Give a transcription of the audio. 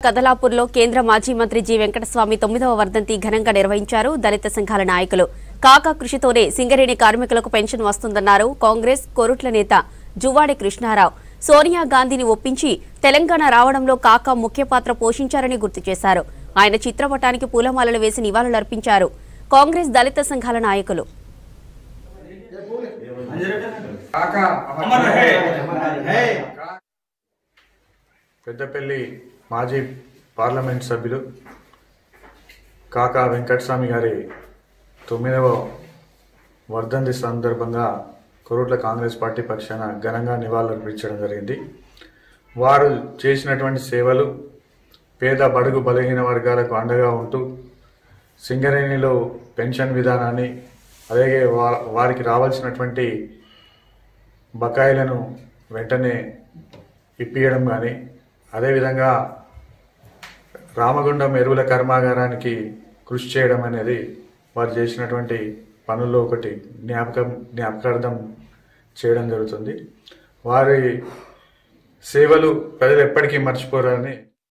కదలాపూర్లో కేంద్ర మాజీ మంత్రి జి వెంకటస్వామి 9వ వర్ధంతి ఘనంగా నిర్వహించారు. దళిత సంఘాల నాయకులు కాకా కృషితోనే సింగరేణి కార్మికులకు పెన్షన్ వస్తుందన్నారు. కాంగ్రెస్ కోరుట్ల నేత జువ్వాడి కృష్ణారావు సోనియా గాంధీని ఒప్పించి తెలంగాణ రావడంలో కాకా ముఖ్య పాత్ర పోషించారని గుర్తు చేశారు. ఆయన చిత్రపటానికి పూలమాలలు వేసి నివాళులర్పించారు. కాంగ్రెస్ దళిత సంఘాల నాయకులు పెద్దపల్లి మాజీ పార్లమెంట్ సభ్యులు కాకా వెంకటస్వామి గారి 9వ వర్ధంతి సందర్భంగా కోరుట్ల కాంగ్రెస్ పార్టీ పక్షాన ఘనంగా నివాళులర్పించడం జరిగింది. వారు చేసినటువంటి సేవలు పేద బడుగు బలహీన వర్గాలకు అండగా ఉంటూ సింగరేణిలో పెన్షన్ విధానాన్ని అలాగే వారికి రావాల్సినటువంటి బకాయిలను వెంటనే ఇప్పియడం కానీ అదేవిధంగా రామగుండం ఎరువుల కర్మాగారానికి కృషి చేయడం అనేది వారు చేసినటువంటి పనుల్లో ఒకటి జ్ఞాపకార్థం చేయడం జరుగుతుంది. వారి సేవలు ప్రజలు ఎప్పటికీ మర్చిపోరని